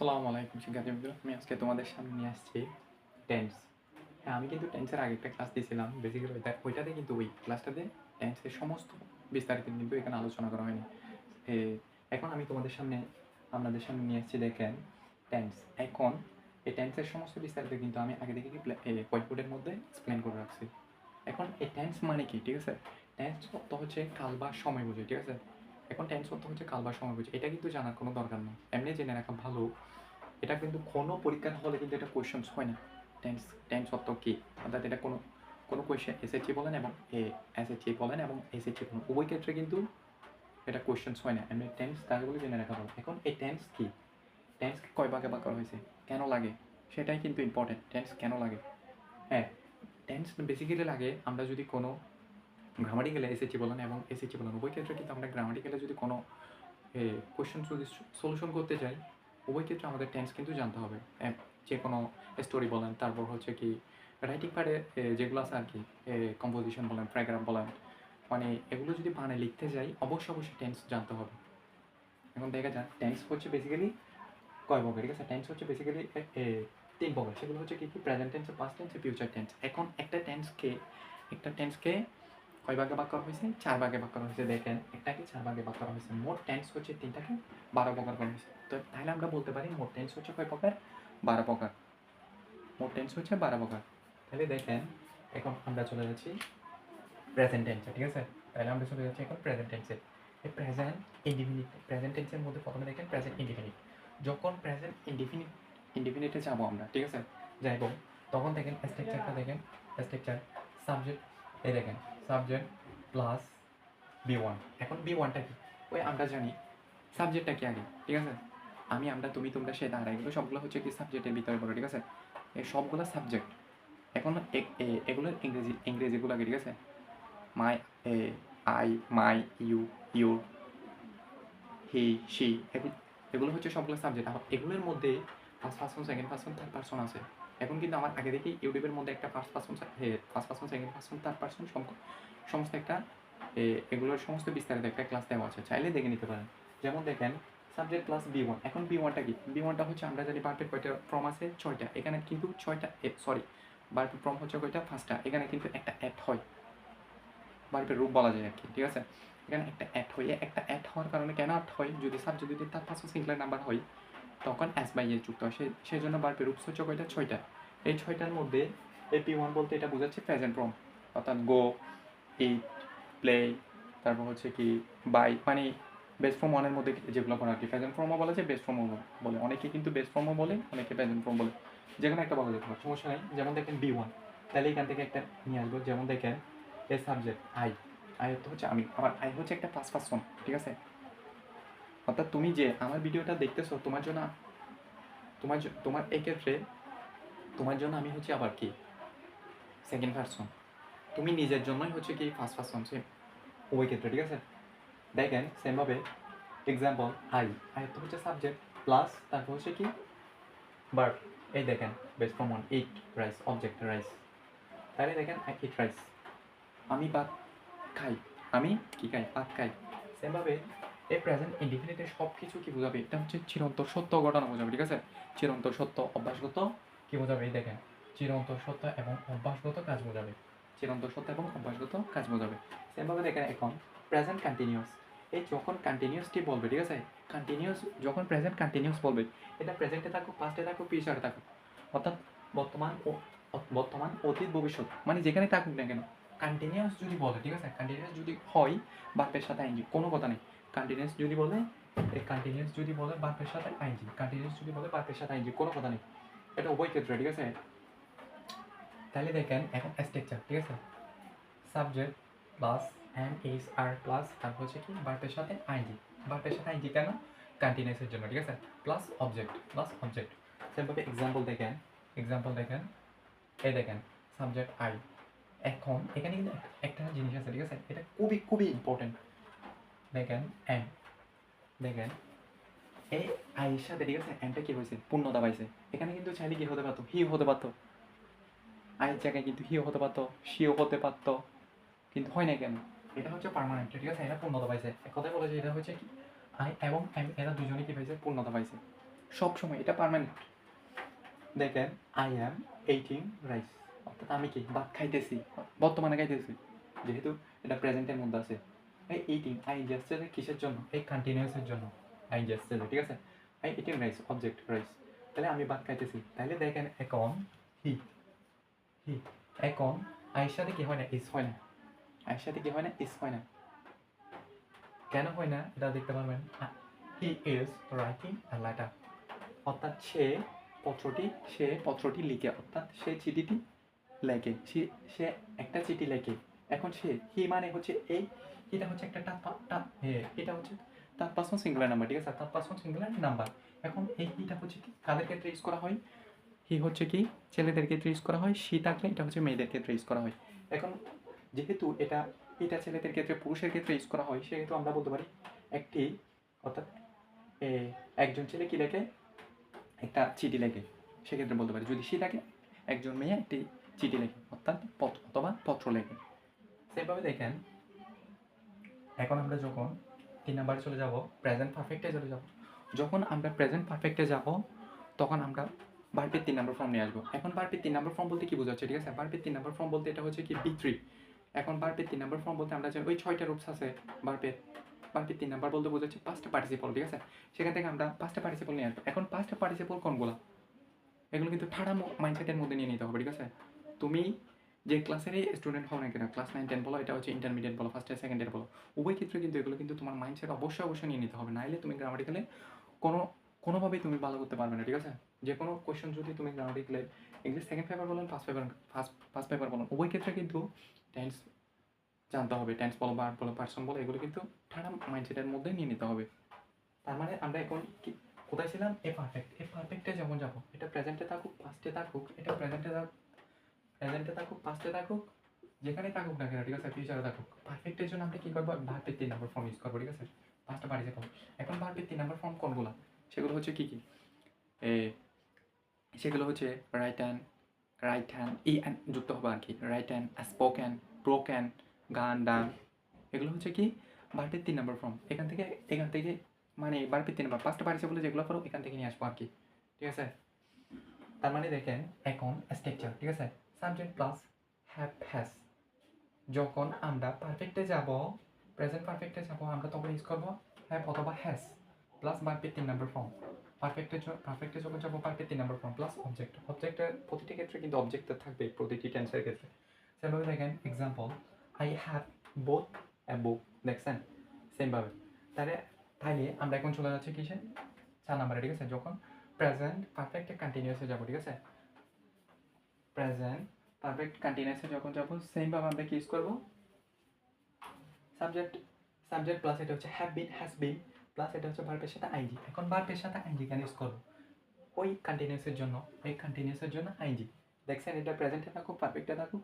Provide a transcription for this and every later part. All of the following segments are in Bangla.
আসসালামু আলাইকুম শিক্ষার্থীবৃন্দ। আমি আজকে তোমাদের সামনে নিয়ে আসছি টেন্স। হ্যাঁ, আমি কিন্তু টেন্সের আগে একটা ক্লাস দিয়েছিলাম। বেসিক্যালি ওইটাতে কিন্তু ওই ক্লাসটাতে টেন্সের সমস্ত বিস্তারিত কিন্তু এখানে আলোচনা করা হয়নি। এ এখন আমি আপনাদের সামনে নিয়ে এসেছি দেখেন টেন্স। এখন এই টেন্সের সমস্ত বিস্তারিত কিন্তু আমি আগে থেকে হোয়াইট বোর্ডের মধ্যে এক্সপ্লেন করে রাখছি। এখন এই টেন্স মানে কি, ঠিক আছে? টেন্স অর্থ হচ্ছে কাল বা সময় বোঝায়, ঠিক আছে? এখন টেন্স অর্থ হচ্ছে কাল বা সময় বোঝায়। এটা কিন্তু জানার কোনো দরকার নেই, এমনি জেনে রাখা ভালো। এটা কিন্তু কোনো পরীক্ষার হলে কিন্তু এটা কোয়েশ্চেন্স হয় না। টেন্স টেন্স অর্থ কী, অর্থাৎ এটা কোনো কোনো কোয়েশ্চেন এসএসসি বলেন এবং এসএসসি বলেন এবং এসএসসি বলেন উভয় ক্ষেত্রে কিন্তু এটা কোয়েশ্চেন্স হয় না। এমনি টেন্স তাহলে বলে জেনে রাখা ভালো। এখন এই টেন্স কী, টেন্সকে কয় ভাগে ভাগ করা হয়েছে, কেন লাগে, সেটাই কিন্তু ইম্পর্টেন্ট। টেন্স কেন লাগে? হ্যাঁ, টেন্স বেসিক্যালি লাগে আমরা যদি কোনো গ্রামাটিক্যালে এসএসসি বলেন এবং এসএসসি বলেন উভয় ক্ষেত্রে কিন্তু আমরা গ্রামাটিক্যালে যদি কোনো কোয়েশ্চেন যদি সলিউশন করতে চাই উভয় ক্ষেত্রে আমাদের টেন্স কিন্তু জানতে হবে। যে কোনো স্টোরি বলেন, তারপর হচ্ছে কি রাইটিং পার্টে যেগুলো আছে আর কি, কম্পোজিশন বলেন, প্যারাগ্রাফ বলেন, মানে এগুলো যদি বানায় লিখতে যাই অবশ্যই টেন্স জানতে হবে। এখন দেখা যাক টেন্স হচ্ছে বেসিক্যালি কয় প্রকার, ঠিক আছে? টেন্স হচ্ছে বেসিক্যালি 3 প্রকার। সেগুলো হচ্ছে কি present tense, past tense, future tense. এখন একটা টেন্সকে কয় ভাগে ভাগ করা হয়েছে? 4 ভাগে ভাগ করা হয়েছে। দেখেন একটাকে 4 ভাগে ভাগ করা হয়েছে। মোট টেন্স হচ্ছে 3টাকে 12 প্রকার করা হয়েছে। তো তাহলে আমরা বলতে পারি মোট টেন্স হচ্ছে কয় প্রকার? 12 প্রকার। মোট টেন্স হচ্ছে 12 প্রকার। তাহলে দেখেন এখন আমরা চলে যাচ্ছি প্রেজেন্ট টেন্সে, ঠিক আছে? তাহলে আমরা চলে যাচ্ছি এখন প্রেজেন্ট টেন্সে। এই প্রেজেন্ট টেন্সের মধ্যে প্রথমে দেখেন প্রেজেন্ট ইনডিফিনিট। যখন প্রেজেন্ট ইনডিফিনিটে যাবো আমরা, ঠিক আছে? যাইব তখন দেখেন স্ট্রাকচারটা দেখেন, স্ট্রাকচার সাবজেক্ট, এই দেখেন সাবজেক্ট প্লাস বি1। এখন বি1টা কি? ওই আমরা জানি সাবজেক্টটা কি আগে, ঠিক আছে? আমরা তুমি তোমরা সে তারা এগুলো সবগুলো হচ্ছে কি সাবজেক্টের ভিতরে পড়ে, ঠিক আছে? এই সবগুলো সাবজেক্ট। এখন এগুলোর ইংরেজিগুলো আগে, ঠিক আছে? My, I, my, you, your, he, she, এগুলো হচ্ছে সবগুলো সাবজেক্ট। আর এগুলোর মধ্যে first person, second person, third person আছে। এখন কিন্তু আমার আগে থেকেই ইউটিউবের মধ্যে একটা first person, second person, third person সমস্ত একটা এগুলোর সমস্ত বিস্তারিত একটা ক্লাস দেওয়া আছে, চাইলে দেখে নিতে পারেন। যেমন দেখেন সাবজেক্ট প্লাস বি1। এখন বি1টা কি? বি1টা হচ্ছে আমরা জানি ভার্বের কয়টা ফর্ম আছে? 6টা। এখানে কিন্তু 6টা, ভার্বের ফর্ম হচ্ছে কয়টা? 5টা। এখানে কিন্তু একটা অ্যাড হয়, ভার্বের রূপ বলা যায় আর কি, ঠিক আছে? এখানে একটা অ্যাড হওয়ার কারণে কেন অ্যাড হয়? যদি সাবজেক্ট যদি তার পাঁচশো সিঙ্গুলার নাম্বার হয় তখন এস বাই এ যুক্ত হয়। সেই জন্য ভার্বের রূপ হচ্ছে কয়টা? 6টা। এই 6টার মধ্যে পি1 বলতে এটা বোঝাচ্ছে প্রেজেন্ট ফর্ম, অর্থাৎ গো, ইট, প্লে, তারপর হচ্ছে কি বাই, মানে বেস্ট ফর্ম ওয়ানের মধ্যে যেগুলো পড়া আর কি। প্রেজেন্ট ফর্মও বলা যায়, বেস্ট ফর্মও বলে। অনেকে কিন্তু বেস্ট ফর্মও বলে, অনেকে প্রেজেন্ট ফর্ম বলে। যেখানে একটা বলা যেতে পারে, সমস্যা নেই। যেমন দেখেন বি1, তাহলে এখান থেকে একটা নিয়ে আসবো। যেমন দেখেন এ সাবজেক্ট আই অর্থ হচ্ছে আমি, আমার আই হচ্ছে একটা ফার্স্ট পারসন, ঠিক আছে? অর্থাৎ তুমি যে আমার ভিডিওটা দেখতেছো তোমার জন্য, তোমার এই ক্ষেত্রে তোমার জন্য আমি হচ্ছে আবার কি সেকেন্ড পারসন, তুমি নিজের জন্যই হচ্ছে কি ফার্স্ট পারসন, সে ওই ক্ষেত্রে, ঠিক আছে? দেখেন সেমভাবে এক্সাম্পল আই তো হচ্ছে সাবজেক্ট প্লাস তারপর হচ্ছে কি ভার্ব। এই দেখেন best form one, eat rice, object rice. তাহলে দেখেন আই ইট রাইস, আমি ভাত খাই, আমি কি খাই? ভাত খাই। সেমভাবে এই প্রেজেন্ট ইনডিফিনিটের সব কিছু কি বোঝাবে? এটা হচ্ছে চিরন্তর সত্য ঘটনা বোঝাবে, ঠিক আছে? চিরন্তর সত্য, অভ্যাসগত কি বোঝাবে? এই দেখেন চিরন্তর সত্য এবং অভ্যাসগত কাজ বোঝাবে। চিরন্তর সত্য এবং অভ্যাসগত কাজ বোঝাবে। সেমভাবে দেখেন এখন প্রেজেন্ট কন্টিনিউয়াস। এই যখন কন্টিনিউয়াসটি বলবে, ঠিক আছে? কন্টিনিউয়াস যখন প্রেজেন্ট কন্টিনিউয়াস বলবে, এটা প্রেজেন্টে থাকুক, পাস্টে থাকুক, ফিউচারে থাকুক, অর্থাৎ বর্তমান, অতীত, ভবিষ্যৎ, মানে যেখানে থাকুক না কেন কন্টিনিউয়াস যদি বলে, ঠিক আছে? কন্টিনিউয়াস যদি হয় বাক্যের সাথে আইনজি, কোনো কথা নেই। কন্টিনিউয়াস যদি বলে বাক্যের সাথে আইনজি, কন্টিনিউয়াস যদি বলে বাক্যের সাথে আইনজি, কোনো কথা নেই। এটা উভয় ক্ষেত্রে, ঠিক আছে? তাহলে দেখেন এখন স্ট্রাকচার, ঠিক আছে? Subject plus M H R plus তারপর হচ্ছে কি ভার্বের সাথে আইনজি। ভার্বের সাথে আইনজি কেন? কন্টিনিউয়াসের জন্য, ঠিক আছে? Plus object. সেভাবে এক্সাম্পল দেখেন এই দেখেন সাবজেক্ট আই। এখন এখানে কিন্তু একটা জিনিস আছে, ঠিক আছে? এটা খুবই ইম্পর্টেন্ট। দেখেন এম, দেখেন এই আইয়ের সাথে, ঠিক আছে, এমটা কি হয়েছে? পূর্ণতা পাইছে। এখানে কিন্তু চাইলে কি হতে পারতো? হি হতে পারতো। আইয়ের জায়গায় কিন্তু হিও হতে পারতো, সিও হতে পারতো, কিন্তু হয় না কেন? এটা হচ্ছে পার্মানেন্ট, ঠিক আছে? এটা পূর্ণতা পাইছে। এক কথায় বলা যায় এটা হচ্ছে কি আই এবং এম, এরা দুজনেই কি পাইছে? পূর্ণতা পাইছে। সবসময় এটা পার্মানেন্ট। দেখেন আই অ্যাম এইটিং রাইস, অর্থাৎ আমি কি ভাত খাইতেছি, বর্তমানে খাইতেছি, যেহেতু এটা প্রেজেন্টের মধ্যে আছে। এই এইটিং আই আসছে কিসের জন্য, এই কন্টিনিউয়াসের জন্য আই আসছে, ঠিক আছে। I eating rice object rice, তাহলে আমি ভাত খাইতেছি। তাহলে দেখেন এখন হি হি এখন আয়ের সাথে কি হয় না, ইস হয় না। আয়ের সাথে কি হয় না, ইস হয় না। কেন হয় না এটা দেখতে পারবেন। He is writing a letter, অর্থাৎ সে পত্রটি লিখে, অর্থাৎ সে চিঠিটি লেখে, সে একটা চিঠি লেখে। এখন সে হি মানে হচ্ছে এই, এটা হচ্ছে একটা এটা হচ্ছে থার্ড পারসন সিঙ্গুলার নাম্বার, ঠিক আছে, থার্ড পারসন সিঙ্গুলার নাম্বার। এখন এই হিটা হচ্ছে কি কাদের ক্ষেত্রে ইউজ করা হয়, হি হচ্ছে কি ছেলেদের ক্ষেত্রে ইউজ করা হয়, সি থাকলে এটা হচ্ছে মেয়েদের ক্ষেত্রে ইউজ করা হয়। এখন যেহেতু এটা ছেলেদের ক্ষেত্রে পুরুষের ক্ষেত্রে ইউজ করা হয়, সেহেতু আমরা বলতে পারি একটি, অর্থাৎ একজন ছেলে কি লেখে, একটা চিঠি লেখে, সেক্ষেত্রে বলতে পারি। যদি সে থাকে একজন মেয়ে একটি চিঠি লেখে, অর্থাৎ অথবা পত্র লেখে। সেভাবে দেখেন এখন আমরা যখন 3 নাম্বারে চলে যাব, প্রেজেন্ট পারফেক্টে চলে যাব। যখন আমরা প্রেজেন্ট পারফেক্টে যাব তখন আমরা ভার্বের 3 নাম্বার ফর্ম নিয়ে আসবো। এখন ভার্বের 3 নাম্বার ফর্ম বলতে কি বোঝাচ্ছে, ঠিক আছে, ভার্বের 3 নাম্বার ফর্ম বলতে এটা হচ্ছে কি বি3। এখন ভার্বের 3 নাম্বার ফর্ম বলতে আমরা যে ওই 6টা রূপস আছে ভার্বের 3 নাম্বার বলতে বোঝাচ্ছে পাস্ট পার্টিসিপল, ঠিক আছে। সেখান থেকে আমরা পাস্ট পার্টিসিপল নিয়ে আসবো। এখন পাস্ট পার্টিসিপল কোনগুলো, এগুলো কিন্তু ঠাড়া মাইন্ডসেটের মধ্যে নিয়ে নিতে হবে, ঠিক আছে। তুমি যে ক্লাসেরই স্টুডেন্ট হও না কেন, ক্লাস 9-10 বলো, এটা হচ্ছে ইন্টারমিডিয়েট বলো, ফার্স্ট ইয়ার সেকেন্ড ইয়ার বলো, উভয় ক্ষেত্রে কিন্তু এগুলো কিন্তু তোমার মাইন্ডসেট অবশ্যই নিয়ে নিতে হবে, নাইলে তুমি গ্রামাটিক্যালে কোনোভাবেই তুমি ভালো করতে পারবে না, ঠিক আছে। যে কোনো কোয়েশ্চেন যদি তুমি গ্রামাটিক্যালে ইংলিশ সেকেন্ড পেপার বলেন, ফার্স্ট পেপার বলেন, উভয় ক্ষেত্রে কিন্তু টেন্স জানতে হবে। টেন্স বলো, ভার্ব বলো, পার্সন বলো, এগুলো কিন্তু ঠাড়া মাইন্ডসেটের মধ্যে নিয়ে নিতে হবে। তার মানে আমরা এখন কি কোথায় ছিলাম, এ পারফেক্টে যখন যাবো, এটা প্রেজেন্টে থাকুক, পাস্টে থাকুক, এটা প্রেজেন্টে থাকুক, পাস্টে থাকুক, যেখানে থাকুক না কেন, ঠিক আছে, ফিউচারে থাকুক, পারফেক্টের জন্য আমরা কী করবো, ভার্বের 3 নাম্বার ফর্ম ইউজ করবো, ঠিক আছে, পাস্ট পার্টিসিপল। এখন ভার্বের 3 নাম্বার ফর্ম কোনগুলো, সেগুলো হচ্ছে কী সেগুলো হচ্ছে রাইট হ্যান্ড যুক্ত হবে আর কি, রাইট হ্যান্ড, স্পোকেন, ব্রোকেন, গান, ডান, এগুলো হচ্ছে কি ভার্বের 3 নাম্বার ফর্ম। এখান থেকে মানে ভার্বের 3 নাম্বার পাস্ট পার্টিসিপল যেগুলো করো এখান থেকে নিয়ে আসবো আর কি, ঠিক আছে। তার মানে দেখেন এখন স্ট্রাকচার, ঠিক আছে, সাবজেক্ট প্লাস হ্যাজ। যখন আমরা পারফেক্টে যাব, প্রেজেন্ট পারফেক্টে যাব, আমরা তখন ইউজ করবো হ্যাভ অথবা হ্যাজ প্লাস ভার্বের 3 নাম্বার ফর্ম। পারফেক্টে যখন যাবো ভার্বের 3 নাম্বার ফর্ম প্লাস অবজেক্টের প্রতিটি ক্ষেত্রে কিন্তু অবজেক্ট থাকবে, প্রতিটি টেন্সের ক্ষেত্রে। সেভাবে দেখেন example, I have both A বুক, দেখছেন সেমভাবে। তাহলে আমরা এখন চলে যাচ্ছি কিসে, 4 নাম্বারে, ঠিক আছে, যখন প্রেজেন্ট পারফেক্টে কন্টিনিউয়াসে যাব, ঠিক আছে, প্রেজেন্ট পারফেক্ট কন্টিনিউয়াসে যখন যাব, সেমভাবে আমরা কি ইউজ করবো, সাবজেক্ট প্লাস এটা হচ্ছে have been, has been, plus এটা হচ্ছে ভার্বের সাথে আইনজি। এখন ভার্বের সাথে আইনজি কেন ইউজ করবো, ওই কন্টিনিউয়াসের জন্য আইনজি। দেখছেন এটা প্রেজেন্টে থাকুক, পারফেক্টে থাকুক,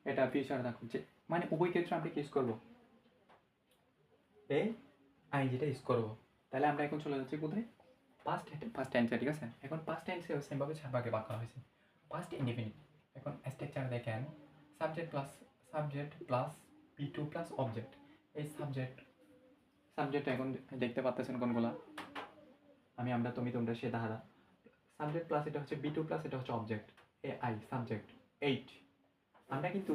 এটা ফিউচারে থাকুক, যে মানে উভয় ক্ষেত্রে আমরা কি ইউজ করবো, এই আইনজিটা ইউজ করবো। তাহলে আমরা এখন চলে যাচ্ছি কোথায়, পাস্ট টেন্সে, ঠিক আছে। এখন পাস্ট টেন্সে সেমভাবে 4 ভাগে ভাগ করা হয়েছে, পাস্ট ইনডিফিনিট। এখন স্ট্রাকচার দেখেন, subject plus B2 plus object. এই সাবজেক্ট এখন দেখতে পাচ্ছেন কোনগুলা, আমরা, তুমি, তোমরা, সে, তাহারা। সাবজেক্ট প্লাস এটা হচ্ছে বি2 প্লাস এটা হচ্ছে অবজেক্ট, আই সাবজেক্ট 8। আমরা কিন্তু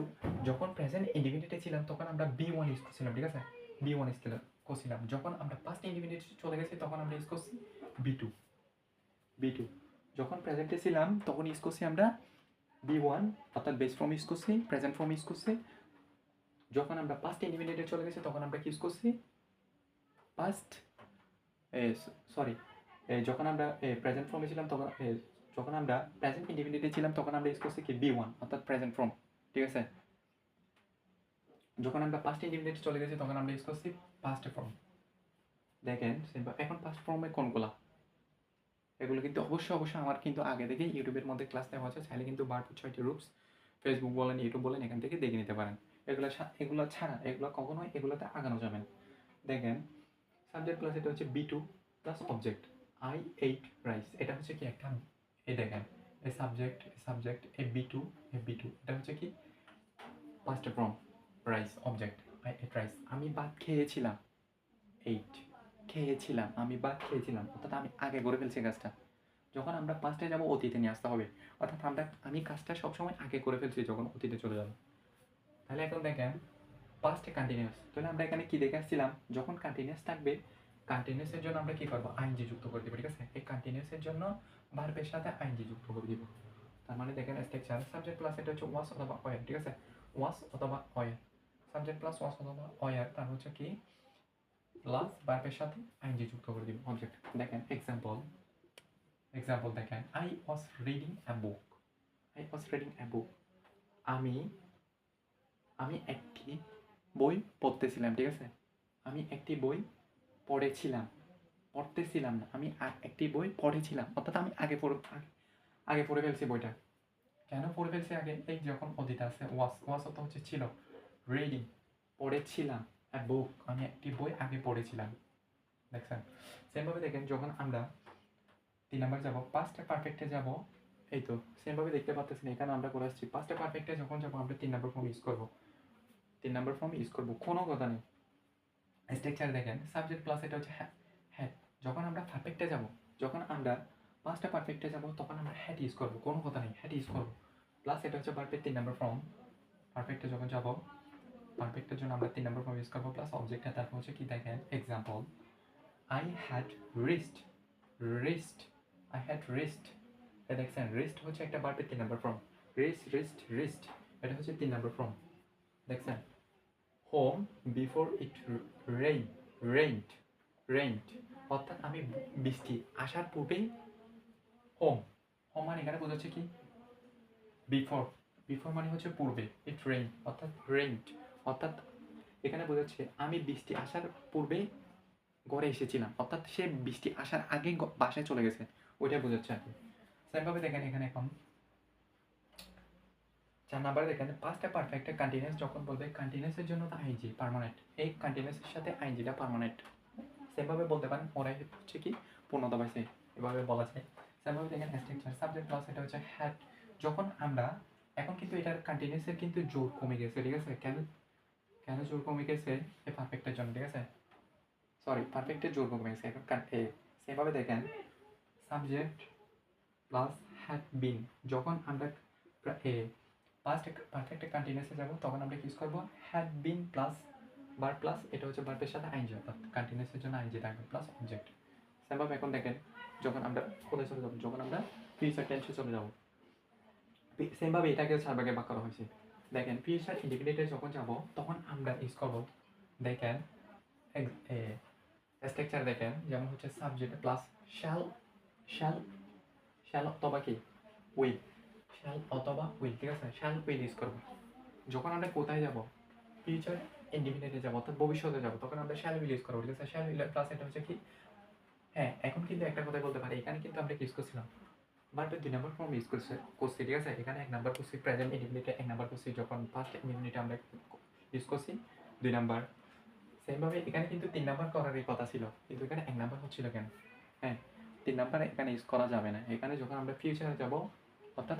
যখন প্রেজেন্ট ইনডিফিনিটে ছিলাম তখন আমরা বি1 ইউজ করছিলাম, ঠিক আছে, বি1 ইউজ করছিলাম। যখন আমরা পাস্ট ইনডিফিনিট চলে গেছি তখন আমরা ইউজ করছি বি2। যখন প্রেজেন্টে ছিলাম তখন ইউজ করছি আমরা বি1, অর্থাৎ বেস ফর্ম ইউজ করছি, প্রেজেন্ট ফর্ম ইউজ করছি। যখন আমরা পাস্ট ইনডিফিনিটে চলে গেছি তখন আমরা কি ইউজ করছি, যখন আমরা প্রেজেন্ট ফর্মে ছিলাম তখন, যখন আমরা প্রেজেন্ট ইনডিফিনিটে ছিলাম তখন আমরা ইউজ করছি কি বি1, অর্থাৎ প্রেজেন্ট ফর্ম, ঠিক আছে। যখন আমরা পাস্ট ইনডিফিনিটে চলে গেছি তখন আমরা ইউজ করছি পাস্ট ফর্ম। দেখেন এখন পাস্ট ফর্মে কোনগুলা, এগুলো কিন্তু অবশ্যই আমার কিন্তু আগে থেকে ইউটিউবের মধ্যে ক্লাস দেওয়া আছে, চাইলে কিন্তু ভার্বের 6টি রুটস ফেসবুক বলেন, ইউটিউব বলেন, এখান থেকে দেখে নিতে পারেন। এগুলো ছাড়া কখনোই এগুলোতে আগানো যাবে না। দেখেন সাবজেক্ট প্লাস এটা হচ্ছে বি2 plus object, I ate rice, এটা হচ্ছে কি একটা, এই দেখেন এই সাবজেক্ট এ বি2 এটা হচ্ছে কি past form, rice object, I ate rice, আমি ভাত খেয়েছিলাম 8। খেয়েছিলাম, আমি ভাত খেয়েছিলাম, অর্থাৎ আমি আগে করে ফেলছি কাজটা। যখন আমরা পাস্টে যাব অতীতে নিয়ে আসতে হবে, অর্থাৎ আমি কাজটা সবসময় আগে করে ফেলছি যখন অতীতে চলে যাব। তাহলে এখন দেখেন পাস্টে কন্টিনিউয়াস, তাহলে আমরা এখানে কি দেখে আসছিলাম, যখন কন্টিনিউয়াস থাকবে কন্টিনিউয়াসের জন্য আমরা কি করবো, আইএনজি যুক্ত করে দেবো, ঠিক আছে। এই কন্টিনিউয়াসের জন্য ভার্বের সাথে আইএনজি যুক্ত করে দিব। তার মানে দেখেন স্ট্রাকচার সাবজেক্ট প্লাস এটা হচ্ছে ওয়াস অথবা ওয়ার, ঠিক আছে। ওয়াস অথবা ওয়ার, সাবজেক্ট প্লাস ওয়াস অথবা ওয়ার, তার হচ্ছে কি প্লাস ভার্বের সাথে আইএনজি যুক্ত করে দিব অবজেক্ট। দেখেন এক্সাম্পল দেখেন, I was reading a book. I was reading a book, আমি আমি একটি বই পড়তেছিলাম, ঠিক আছে। আমি একটি বই পড়েছিলাম, পড়তেছিলাম না, আমি একটি বই পড়েছিলাম, অর্থাৎ আমি আগে পড়ে ফেলছি বইটা। কেন পড়ে ফেলছি আগে, এই যখন অতীত আছে ওয়াস অর্থ হচ্ছে ছিল, রিডিং পড়েছিলাম, এ বুক আমি একটি বই আগে পড়েছিলাম। দেখছেন, সেমভাবে দেখেন যখন আমরা 3 নাম্বার যাব, পাস্টে পারফেক্টে যাব, এই তো সেমভাবে দেখতে পাচ্ছেন এখানে আমরা করে আসছি। পাস্টে পারফেক্টে যখন যাব আমরা 3 নাম্বার ফর্ম ইউজ করব, 3 নাম্বার ফর্ম ইউজ করব, কোনো কথা নেই। স্ট্রাকচার দেখেন সাবজেক্ট প্লাস এটা হচ্ছে হ্যাড। যখন আমরা পারফেক্টে যাব, যখন আমরা পাস্টে পারফেক্টে যাব তখন আমরা হ্যাড ইউজ করব, কোনো কথা নেই, হ্যাড ইউজ করব। প্লাস এটা হচ্ছে ভার্বের 3 নাম্বার ফর্ম। পারফেক্টে যখন যাব, পারফেক্টের জন্য আমরা 3 নাম্বার ফর্ম ইউজ করব, প্লাস অবজেক্টটা তারপর হচ্ছে কি দেখেন example, I had wrist, wrist, I had wrist. এটা দেখছেন রিস্ট হচ্ছে একটা ভার্বের 3 নাম্বার ফর্ম, রিস্ট, এটা হচ্ছে 3 নাম্বার ফর্ম। দেখছেন হোম বিফোর ইট রেইনড, অর্থাৎ আমি বৃষ্টি আসার পূর্বেই হোম, মানে এখানে বোঝাচ্ছে কি বিফোর মানে হচ্ছে পূর্বে, ইট রেইনড অর্থাৎ এখানে বোঝাচ্ছে আমি বৃষ্টি আসার পূর্বেই ঘরে এসেছিলাম, অর্থাৎ সে বৃষ্টি আসার আগে বাসায় চলে গেছে, ওইটাই বোঝাচ্ছে আর কি। সেমভাবে দেখেন এখানে এখন 4 নাম্বারে দেখেন পাস্টে পারফেক্টে কন্টিনিউয়াস যখন বলবে কন্টিনিউয়াসের জন্য তো আইএনজি পার্মানেন্ট, এই কন্টিনিউয়াসের সাথে আইএনজিটা পার্মানেন্ট। সেমভাবে বলতে পারেন ওরাই হচ্ছে কি পূর্ণতা পাইছে, এভাবে বলা যায়। সেমভাবে দেখেন স্ট্রাকচার সাবজেক্ট প্লাস এটা হচ্ছে হ্যাড। যখন আমরা এখন কিন্তু এটার কন্টিনিউয়াসের কিন্তু জোর কমে গেছে, ঠিক আছে। কেন জোর কমে গেছে, এই পারফেক্টের জন্য, ঠিক আছে। সরি, পারফেক্টের জোর কমে গেছে এখন। সেমভাবে দেখেন সাবজেক্ট প্লাস হ্যাড বিন, যখন আমরা পাস্ট পারফেক্টে কন্টিনিউয়াসে যাব তখন আমরা ইউজ করব had been plus bar plus এটা হচ্ছে ভার্বের সাথে আইএনজি, অর্থাৎ কন্টিনিউয়াসের জন্য আইএনজি থাকবে প্লাস অবজেক্ট। সেমভাবে এখন দেখেন যখন আমরা কোথায় চলে যাব, যখন আমরা ফিউচার টেন্সে চলে যাব, সেমভাবে এটাকে 4 ভাগে ভাগ করা হয়েছে। দেখেন ফিউচার ইন্ডিপেন্ডেন্টে যখন যাব তখন আমরা ইউজ করব, দেখেন স্ট্রাকচার দেখেন যেমন হচ্ছে subject plus shall shall shall অথবা কি উইল, শ্যাল অথবা উইল, ঠিক আছে। শ্যাল উইল ইউজ করবো। যখন আমরা কোথায় যাব, ফিউচার ইন্ডিপেন্ডেন্টে যাবো অর্থাৎ ভবিষ্যতে যাবো, তখন আমরা শ্যাল উইল ইউজ করবো, ঠিক আছে। শ্যাল উইল প্লাস এটা হচ্ছে কি, হ্যাঁ এখন কিন্তু একটা কথাই বলতে পারি, এখানে কিন্তু আমরা ইউজ করছিলাম ভার্বের 2 নাম্বার ফর্ম ইউজ করছি, ঠিক আছে। এখানে 1 নাম্বার করছি প্রেজেন্ট ইন্ডিপেন্ডেন্টে, 1 নাম্বার করছি যখন ফার্স্ট ইন্ডিপেন্ডেন্টে আমরা ইউজ করছি 2 নাম্বার। সেমভাবে এখানে কিন্তু 3 নাম্বার করারই কথা ছিল, কিন্তু এখানে 1 নাম্বার হচ্ছিল কেন, হ্যাঁ 3 নাম্বার এখানে ইউজ করা যাবে না। এখানে যখন আমরা ফিউচারে যাব, অর্থাৎ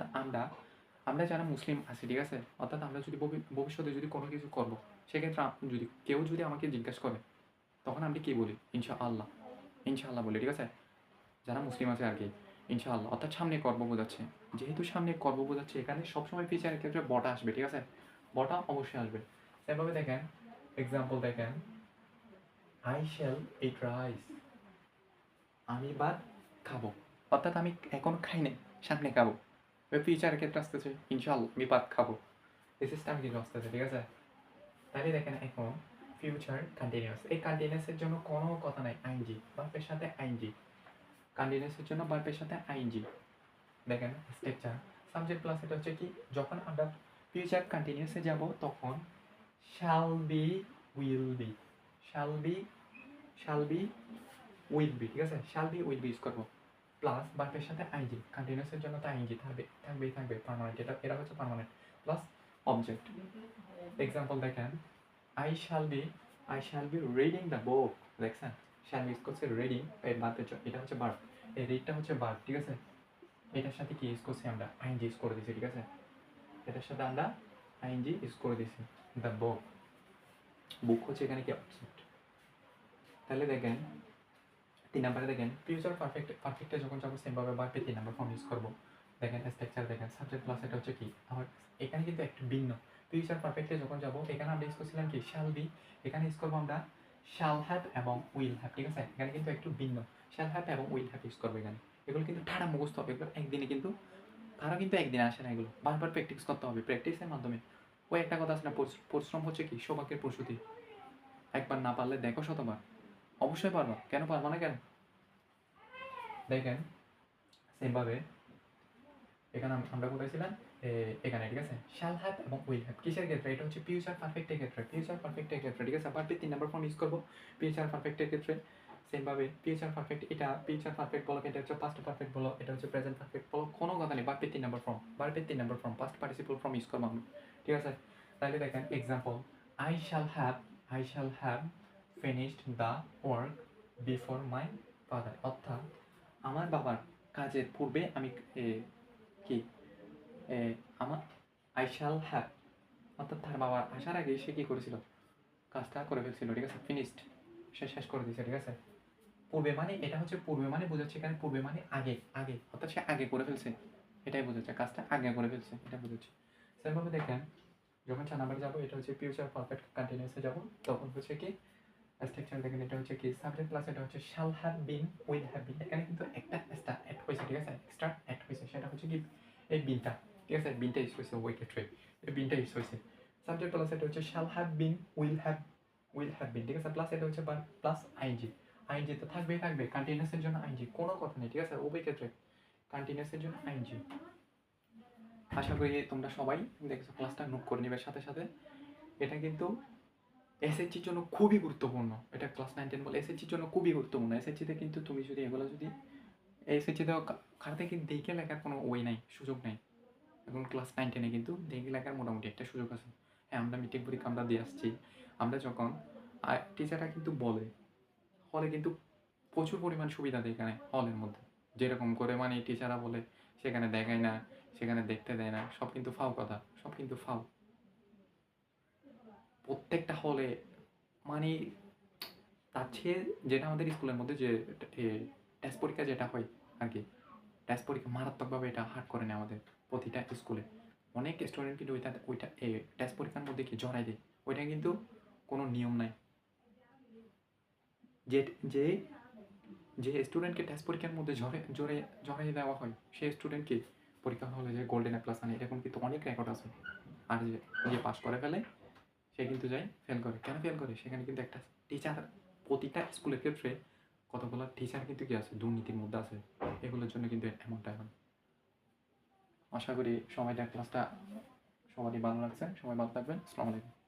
আমরা যারা মুসলিম আছি, ঠিক আছে, অর্থাৎ আমরা যদি ভবিষ্যতে যদি কোনো কিছু করবো, সেক্ষেত্রে যদি কেউ যদি আমাকে জিজ্ঞাসা করে তখন আমি কি বলি, ইনশাআল্লাহ বলি, ঠিক আছে। যারা মুসলিম আছে আর কি, ইনশাআল্লাহ অর্থাৎ সামনে কর্ম বোঝাচ্ছে, যেহেতু সামনে কর্ম বোঝাচ্ছে এখানে সবসময় ফিউচারের ক্ষেত্রে বটা আসবে, ঠিক আছে, বটা অবশ্যই আসবে। সেভাবে দেখেন এক্সাম্পল দেখেন, আই শ্যাল ইট রাইস, আমি ভাত খাবো, অর্থাৎ আমি এখন খাই নাই, সামনে খাবো। ফিউচারের ক্ষেত্রে আসতেছে ইনশাআল্লাহ আমি ভাত খাবো, এই সিস্টেম কিন্তু আসতেছে, ঠিক আছে। তাহলে দেখেন এখন ফিউচার কন্টিনিউয়াস, এই কন্টিনিউয়াসের জন্য কোনো কথা নাই, আইএনজি ভার্বের সাথে আইএনজি, কন্টিনিউয়াসের জন্য ভার্বের সাথে আইএনজি। দেখেন স্ট্রাকচার সাবজেক্ট প্লাস এটা হচ্ছে কি, যখন আমরা ফিউচার কন্টিনিউয়াসে যাব তখন shall be will be, shall be will be, ঠিক আছে। Shall be will be use করবো, প্লাস ভার্বের সাথে আইএনজি, কন্টিনিউয়াসের জন্য তো আইএনজি থাকবে পার্মানেন্ট, এটা হচ্ছে পার্মানেন্ট, প্লাস অবজেক্ট। এক্সাম্পল দেখেন, I shall be reading the book, দেখছেন শ্যাল ইউজ করছে রিডিং, এই ভার্বের জন্য, এটা হচ্ছে ভার্ব, এই রিডটা হচ্ছে ভার্ব, ঠিক আছে। এটার সাথে কি ইউজ করছি আমরা, আইএনজি ইউজ করে দিয়েছি, ঠিক আছে। এটার সাথে আমরা আইএনজি ইউজ করে দিয়েছি, দ্য বুক হচ্ছে এখানে কি অবজেক্ট। তাহলে দেখেন 3 নাম্বারে দেখেন ফিউচার পারফেক্টে যখন যাবো সেমভাবে বাড়বে 3 নাম্বার ফর্ম ইউজ করবো। দেখেন স্ট্রাকচার দেখেন সাবজেক্ট প্লাস এটা হচ্ছে কি আমার এখানে কিন্তু একটু ভিন্ন। ফিউচার পারফেক্টে যখন যাবো এখানে আমরা ইউজ করছিলাম কি শ্যাল বি, এখানে ইউজ করবো আমরা শ্যাল হ্যাভ এবং উইল হ্যাভ। ঠিক আছে, এখানে কিন্তু একটু ভিন্ন, শ্যাল হ্যাভ এবং উইল হ্যাভ ইউজ করবো এখানে। এগুলো কিন্তু ঠাড়া মুখস্থ হবে, এগুলো একদিনে কিন্তু কারো কিন্তু একদিনে আসে না, এগুলো বারবার প্র্যাকটিস করতে হবে। প্র্যাকটিসের মাধ্যমে ওই একটা কথা আছে না, পরিশ্রম হচ্ছে কি সৌভাগ্যের প্রসূতি। একবার না পারলে দেখো শতবার, অবশ্যই পারবা। কেন পারবা না কেন? দেখেন সেমভাবে এখানে আমরা কোথায় এখানে। ঠিক আছে, শ্যাল হ্যাভ এবং উইল হ্যাভ কিসের ক্ষেত্রে? এটা হচ্ছে ফিউচার পারফেক্টের ক্ষেত্রে। ফিউচার পারফেক্টের ক্ষেত্রে ঠিক আছে, বারবার 3 নাম্বার ফর্ম ইউজ করবো ফিউচার পারফেক্টের ক্ষেত্রে। সেমভাবে ফিউচার পারফেক্ট, এটা ফিউচার পারফেক্ট বলো, এটা হচ্ছে পাস্ট পারফেক্ট বলো, এটা হচ্ছে প্রেজেন্ট পারফেক্ট বলো, কোনো কথা নেই। বারবার 3 নাম্বার ফর্ম, বারবার 3 number form, past participle form use করবো আমরা। ঠিক আছে, তাহলে দেখেন example, I shall have finished the work before my father. অর্থাৎ আমার বাবার কাজের পূর্বে আমি কি আমার আই শ্যাল হ্যাভ, অর্থাৎ তার বাবা আসার আগে সে কী করেছিল, কাজটা করে ফেলছিল। ঠিক আছে, ফিনিশড, সে শেষ করে দিয়েছে। ঠিক আছে, পূর্বে মানে এটা হচ্ছে পূর্বে মানে বোঝাচ্ছে এখানে, পূর্বে মানে আগে, আগে অর্থাৎ সে আগে করে ফেলছে, এটাই বোঝাচ্ছে, কাজটা আগে করে ফেলছে এটা বোঝাচ্ছে। সেভাবে দেখেন যখন 4 নাম্বার যাবো, এটা হচ্ছে ফিউচার পারফেক্ট কন্টিনিউসে যাবো, তখন হচ্ছে কি স্ট্রাকচার দেখেন, এটা হচ্ছে কি সাবজেক্ট প্লাস এটা হচ্ছে shall have been will have been. এখানে কিন্তু একটা এক্সট্রা অ্যাড হয়েছে। ঠিক আছে, এক্সট্রা অ্যাড হয়েছে, সেটা হচ্ছে কি এই বিনটা। ঠিক আছে, বিনটা ইউজ হয়েছে ওই ক্ষেত্রে, এই বিনটা ইউজ হয়েছে। সাবজেক্ট প্লাস এটা হচ্ছে shall have been will have been. ঠিক আছে, প্লাস এটা হচ্ছে প্লাস আইএনজি। আইএনজি তো থাকবেই থাকবে, কন্টিনিউসের জন্য আইএনজি, কোনো কথা নেই। ঠিক আছে, উভয় ক্ষেত্রে কন্টিনিউসের জন্য আইএনজি। আশা করি তোমরা সবাই দেখছো, ক্লাসটা নোট করে নিবে সাথে সাথে। এটা কিন্তু এসএসসির জন্য খুবই গুরুত্বপূর্ণ। এটা ক্লাস 9 10 বলে এসএসসির জন্য খুবই গুরুত্বপূর্ণ। এসএসসিতে কিন্তু তুমি যদি এগুলো যদি এসএসসিতে খাতা থেকে দেখে লেখার কোনো ওয়ে নাই, সুযোগ নাই। এখন ক্লাস 9 10 কিন্তু দেখে লেখার মোটামুটি একটা সুযোগ আছে। হ্যাঁ, আমরা মিটিং পরীক্ষা আমরা দিয়ে আসছি। আমরা যখন টিচাররা কিন্তু বলে, হলে কিন্তু প্রচুর পরিমাণ সুবিধা দেয় এখানে হলের মধ্যে। যেরকম করে মানে টিচাররা বলে সেখানে দেখায় না, সেখানে দেখতে দেয় না, সব কিন্তু ফাও কথা, সব কিন্তু ফাও। প্রত্যেকটা হলে মানে তার চেয়ে যেটা আমাদের স্কুলের মধ্যে যে টেস্ট পরীক্ষা যেটা হয় আর কি, টেস্ট পরীক্ষা মারাত্মকভাবে এটা হার্ড করে নেয় আমাদের প্রতিটা স্কুলে। অনেক স্টুডেন্ট কিন্তু ওইটা টেস্ট পরীক্ষার মধ্যে কি জড়াই দেয়, ওইটা কিন্তু কোনো নিয়ম নাই। যে যে যে স্টুডেন্টকে টেস্ট পরীক্ষার মধ্যে জড়াই দেওয়া হয়, সেই স্টুডেন্টকে পরীক্ষা হলে যে গোল্ডেন প্লাস আনে, এরকম কিন্তু অনেক রেকর্ড আছে। আর যে পাস করে ফেলে সে কিন্তু যায় ফেল করে। কেন ফেল করে? সেখানে কিন্তু একটা টিচার, প্রতিটা স্কুলের ক্ষেত্রে কতগুলো টিচার কিন্তু কি আছে, দুর্নীতির মধ্যে আছে। এগুলোর জন্য কিন্তু এমনটা এখন। আশা করি সময়টা ক্লাসটা সবারই ভালো লাগছে। সবাই ভালো থাকবেন। আসসালামু আলাইকুম।